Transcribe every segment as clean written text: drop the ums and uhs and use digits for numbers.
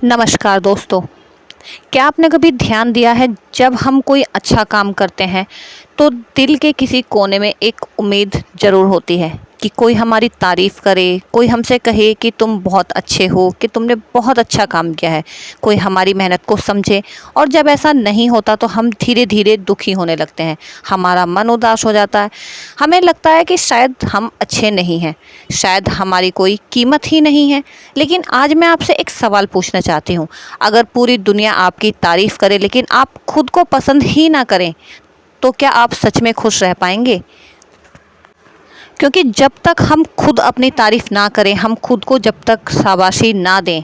नमस्कार दोस्तों। क्या आपने कभी ध्यान दिया है जब हम कोई अच्छा काम करते हैं तो दिल के किसी कोने में एक उम्मीद ज़रूर होती है कि कोई हमारी तारीफ़ करे, कोई हमसे कहे कि तुम बहुत अच्छे हो, कि तुमने बहुत अच्छा काम किया है, कोई हमारी मेहनत को समझे। और जब ऐसा नहीं होता तो हम धीरे धीरे दुखी होने लगते हैं, हमारा मन उदास हो जाता है, हमें लगता है कि शायद हम अच्छे नहीं हैं, शायद हमारी कोई कीमत ही नहीं है। लेकिन आज मैं आपसे एक सवाल पूछना चाहती हूँ, अगर पूरी दुनिया आपकी तारीफ़ करे लेकिन आप खुद को पसंद ही ना करें तो क्या आप सच में खुश रह पाएंगे? क्योंकि जब तक हम खुद अपनी तारीफ़ ना करें, हम खुद को जब तक शाबाशी ना दें,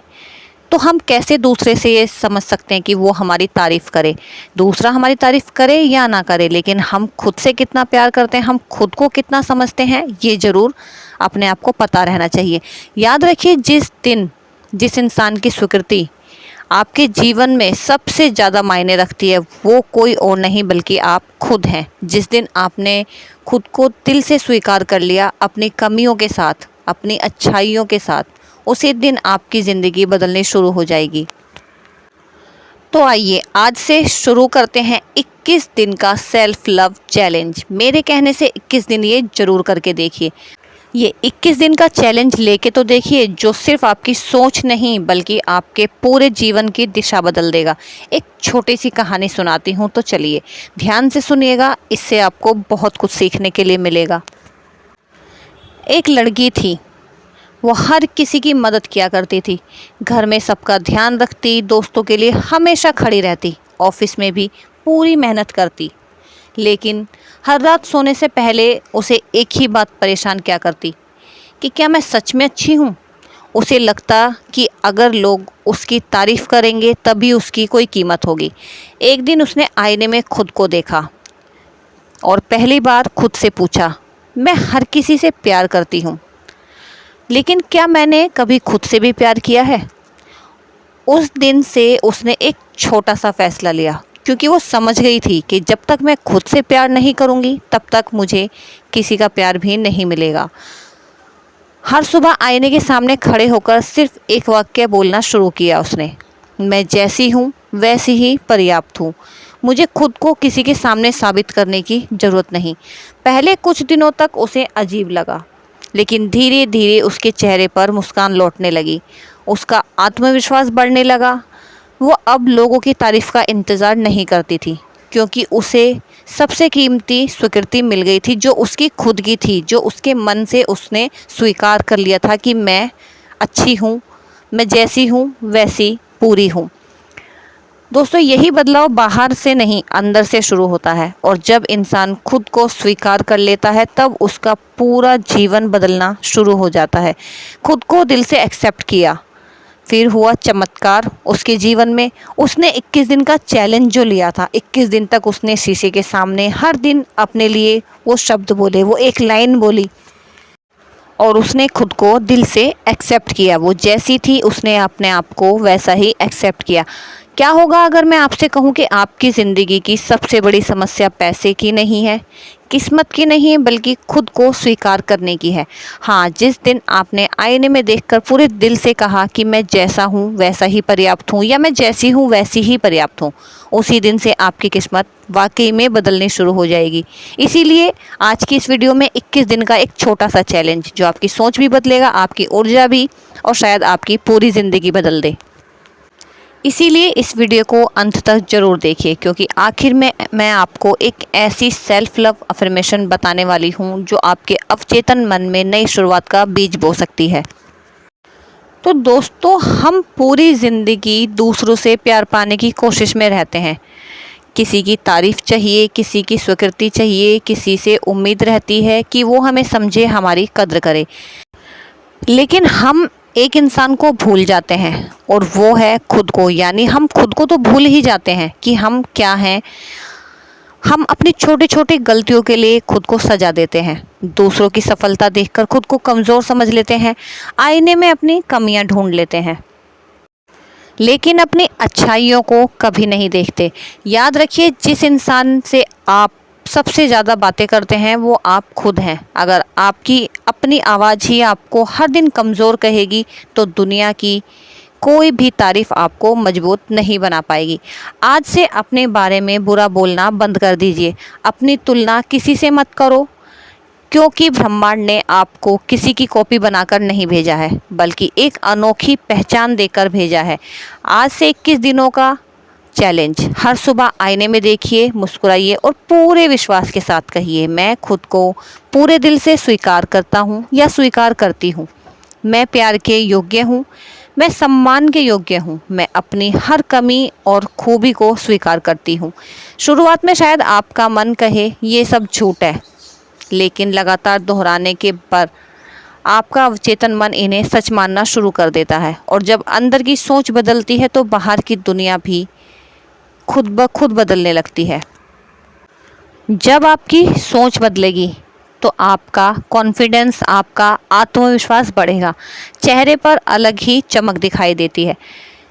तो हम कैसे दूसरे से ये समझ सकते हैं कि वो हमारी तारीफ़ करे। दूसरा हमारी तारीफ़ करे या ना करे, लेकिन हम खुद से कितना प्यार करते हैं, हम खुद को कितना समझते हैं, ये ज़रूर अपने आप को पता रहना चाहिए। याद रखिए, जिस दिन जिस इंसान की स्वीकृति आपके जीवन में सबसे ज़्यादा मायने रखती है, वो कोई और नहीं बल्कि आप खुद हैं। जिस दिन आपने खुद को दिल से स्वीकार कर लिया, अपनी कमियों के साथ, अपनी अच्छाइयों के साथ, उसी दिन आपकी ज़िंदगी बदलनी शुरू हो जाएगी। तो आइए आज से शुरू करते हैं 21 दिन का सेल्फ लव चैलेंज। मेरे कहने से 21 दिन ये ज़रूर करके देखिए। ये 21 दिन का चैलेंज लेके तो देखिए, जो सिर्फ आपकी सोच नहीं बल्कि आपके पूरे जीवन की दिशा बदल देगा। एक छोटी सी कहानी सुनाती हूँ, तो चलिए ध्यान से सुनिएगा, इससे आपको बहुत कुछ सीखने के लिए मिलेगा। एक लड़की थी, वो हर किसी की मदद किया करती थी, घर में सबका ध्यान रखती, दोस्तों के लिए हमेशा खड़ी रहती, ऑफिस में भी पूरी मेहनत करती। लेकिन हर रात सोने से पहले उसे एक ही बात परेशान किया करती कि क्या मैं सच में अच्छी हूँ। उसे लगता कि अगर लोग उसकी तारीफ़ करेंगे तभी उसकी कोई कीमत होगी। एक दिन उसने आईने में खुद को देखा और पहली बार खुद से पूछा, मैं हर किसी से प्यार करती हूँ, लेकिन क्या मैंने कभी खुद से भी प्यार किया है? उस दिन से उसने एक छोटा सा फैसला लिया, क्योंकि वो समझ गई थी कि जब तक मैं खुद से प्यार नहीं करूँगी तब तक मुझे किसी का प्यार भी नहीं मिलेगा। हर सुबह आईने के सामने खड़े होकर सिर्फ एक वाक्य बोलना शुरू किया उसने, मैं जैसी हूँ वैसी ही पर्याप्त हूँ। मुझे खुद को किसी के सामने साबित करने की ज़रूरत नहीं। पहले कुछ दिनों तक उसे अजीब लगा, लेकिन धीरे धीरे उसके चेहरे पर मुस्कान लौटने लगी, उसका आत्मविश्वास बढ़ने लगा। वो अब लोगों की तारीफ़ का इंतज़ार नहीं करती थी, क्योंकि उसे सबसे कीमती स्वीकृति मिल गई थी, जो उसकी खुद की थी, जो उसके मन से उसने स्वीकार कर लिया था कि मैं अच्छी हूँ, मैं जैसी हूँ वैसी पूरी हूँ। दोस्तों, यही बदलाव बाहर से नहीं अंदर से शुरू होता है, और जब इंसान खुद को स्वीकार कर लेता है तब उसका पूरा जीवन बदलना शुरू हो जाता है। खुद को दिल से एक्सेप्ट किया, फिर हुआ चमत्कार उसके जीवन में। उसने 21 दिन का चैलेंज जो लिया था, 21 दिन तक उसने शीशे के सामने हर दिन अपने लिए वो शब्द बोले, वो एक लाइन बोली, और उसने खुद को दिल से एक्सेप्ट किया। वो जैसी थी उसने अपने आप को वैसा ही एक्सेप्ट किया। क्या होगा अगर मैं आपसे कहूँ कि आपकी ज़िंदगी की सबसे बड़ी समस्या पैसे की नहीं है, किस्मत की नहीं है, बल्कि खुद को स्वीकार करने की है। हाँ, जिस दिन आपने आईने में देखकर पूरे दिल से कहा कि मैं जैसा हूँ वैसा ही पर्याप्त हूँ, या मैं जैसी हूँ वैसी ही पर्याप्त हूँ, उसी दिन से आपकी किस्मत वाकई में बदलनी शुरू हो जाएगी। इसीलिए आज की इस वीडियो में 21 दिन का एक छोटा सा चैलेंज, जो आपकी सोच भी बदलेगा, आपकी ऊर्जा भी, और शायद आपकी पूरी ज़िंदगी बदल दे। इसीलिए इस वीडियो को अंत तक ज़रूर देखिए, क्योंकि आखिर में मैं आपको एक ऐसी सेल्फ लव अफर्मेशन बताने वाली हूँ जो आपके अवचेतन मन में नई शुरुआत का बीज बो सकती है। तो दोस्तों, हम पूरी ज़िंदगी दूसरों से प्यार पाने की कोशिश में रहते हैं। किसी की तारीफ़ चाहिए, किसी की स्वीकृति चाहिए, किसी से उम्मीद रहती है कि वो हमें समझे, हमारी कद्र करे। लेकिन हम एक इंसान को भूल जाते हैं, और वो है खुद को। यानी हम खुद को तो भूल ही जाते हैं कि हम क्या हैं। हम अपनी छोटी छोटी गलतियों के लिए खुद को सजा देते हैं, दूसरों की सफलता देखकर खुद को कमज़ोर समझ लेते हैं, आईने में अपनी कमियां ढूंढ लेते हैं, लेकिन अपनी अच्छाइयों को कभी नहीं देखते। याद रखिए, जिस इंसान से आप सबसे ज़्यादा बातें करते हैं वो आप खुद हैं। अगर आपकी अपनी आवाज़ ही आपको हर दिन कमज़ोर कहेगी तो दुनिया की कोई भी तारीफ आपको मजबूत नहीं बना पाएगी। आज से अपने बारे में बुरा बोलना बंद कर दीजिए। अपनी तुलना किसी से मत करो, क्योंकि ब्रह्मांड ने आपको किसी की कॉपी बनाकर नहीं भेजा है, बल्कि एक अनोखी पहचान देकर भेजा है। आज से 21 दिनों का चैलेंज। हर सुबह आईने में देखिए, मुस्कुराइए और पूरे विश्वास के साथ कहिए, मैं खुद को पूरे दिल से स्वीकार करता हूँ या स्वीकार करती हूँ। मैं प्यार के योग्य हूँ, मैं सम्मान के योग्य हूँ, मैं अपनी हर कमी और खूबी को स्वीकार करती हूँ। शुरुआत में शायद आपका मन कहे ये सब झूठ है, लेकिन लगातार दोहराने के पर आपका अवचेतन मन इन्हें सच मानना शुरू कर देता है। और जब अंदर की सोच बदलती है तो बाहर की दुनिया भी खुद ब खुद बदलने लगती है। जब आपकी सोच बदलेगी तो आपका कॉन्फिडेंस, आपका आत्मविश्वास बढ़ेगा। चेहरे पर अलग ही चमक दिखाई देती है।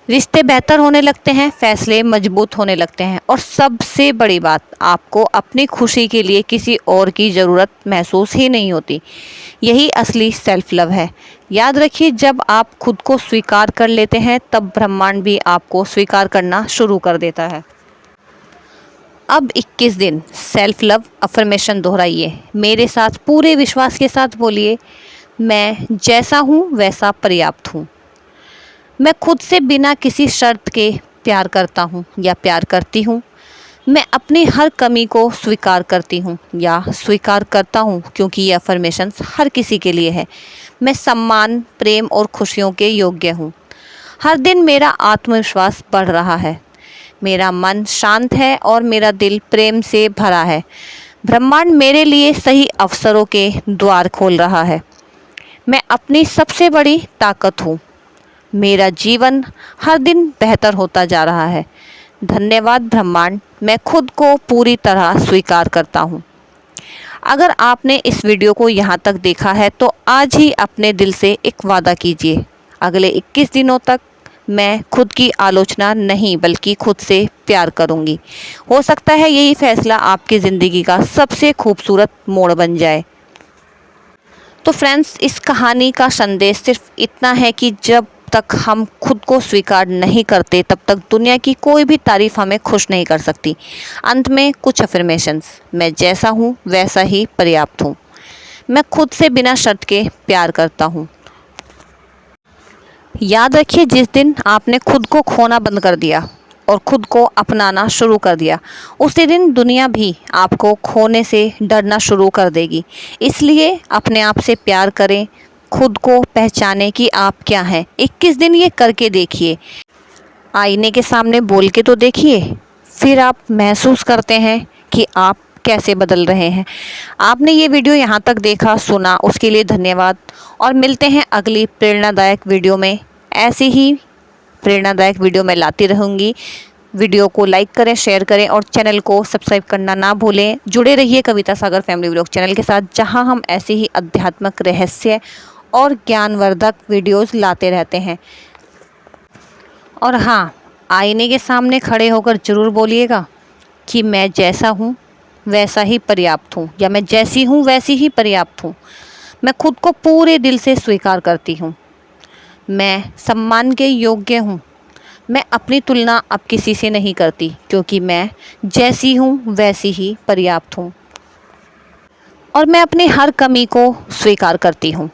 रिश्ते बेहतर होने लगते हैं, फैसले मजबूत होने लगते हैं और सबसे बड़ी बात, आपको अपनी खुशी के लिए किसी और की ज़रूरत महसूस ही नहीं होती। यही असली सेल्फ लव है। याद रखिए, जब आप खुद को स्वीकार कर लेते हैं तब ब्रह्मांड भी आपको स्वीकार करना शुरू कर देता है। अब 21 दिन सेल्फ लव अफर्मेशन दोहराइए। मेरे साथ पूरे विश्वास के साथ बोलिए, मैं जैसा हूँ वैसा पर्याप्त हूँ। मैं खुद से बिना किसी शर्त के प्यार करता हूँ या प्यार करती हूँ। मैं अपनी हर कमी को स्वीकार करती हूँ या स्वीकार करता हूँ, क्योंकि ये अफर्मेशंस हर किसी के लिए है। मैं सम्मान, प्रेम और खुशियों के योग्य हूँ। हर दिन मेरा आत्मविश्वास बढ़ रहा है। मेरा मन शांत है और मेरा दिल प्रेम से भरा है। ब्रह्मांड मेरे लिए सही अवसरों के द्वार खोल रहा है। मैं अपनी सबसे बड़ी ताकत हूँ। मेरा जीवन हर दिन बेहतर होता जा रहा है। धन्यवाद ब्रह्मांड, मैं खुद को पूरी तरह स्वीकार करता हूँ। अगर आपने इस वीडियो को यहाँ तक देखा है तो आज ही अपने दिल से एक वादा कीजिए, अगले 21 दिनों तक मैं खुद की आलोचना नहीं बल्कि खुद से प्यार करूँगी। हो सकता है यही फैसला आपकी ज़िंदगी का सबसे खूबसूरत मोड़ बन जाए। तो फ्रेंड्स, इस कहानी का संदेश सिर्फ इतना है कि जब तक हम खुद को स्वीकार नहीं करते तब तक दुनिया की कोई भी तारीफ हमें खुश नहीं कर सकती। अंत में कुछ अफर्मेशंस। मैं जैसा हूँ वैसा ही पर्याप्त हूँ। मैं खुद से बिना शर्त के प्यार करता हूँ। याद रखिए, जिस दिन आपने खुद को खोना बंद कर दिया और खुद को अपनाना शुरू कर दिया, उसी दिन दुनिया भी आपको खोने से डरना शुरू कर देगी। इसलिए अपने आप से प्यार करें, खुद को पहचानें कि आप क्या हैं। 21 दिन ये करके देखिए। आईने के सामने बोल के तो देखिए, फिर आप महसूस करते हैं कि आप कैसे बदल रहे हैं। आपने ये वीडियो यहाँ तक देखा, सुना, उसके लिए धन्यवाद। और मिलते हैं अगली प्रेरणादायक वीडियो में। ऐसी ही प्रेरणादायक वीडियो मैं लाती रहूँगी। वीडियो को लाइक करें, शेयर करें और चैनल को सब्सक्राइब करना ना भूलें। जुड़े रहिए कविता सागर फैमिली व्लॉग चैनल के साथ, जहां हम ऐसे ही आध्यात्मिक, रहस्य और ज्ञानवर्धक वीडियोस लाते रहते हैं। और हाँ, आईने के सामने खड़े होकर ज़रूर बोलिएगा कि मैं जैसा हूँ वैसा ही पर्याप्त हूँ, या मैं जैसी हूँ वैसी ही पर्याप्त हूँ। मैं खुद को पूरे दिल से स्वीकार करती हूँ। मैं सम्मान के योग्य हूँ। मैं अपनी तुलना अब किसी से नहीं करती, क्योंकि मैं जैसी हूँ वैसी ही पर्याप्त हूँ। और मैं अपनी हर कमी को स्वीकार करती हूँ।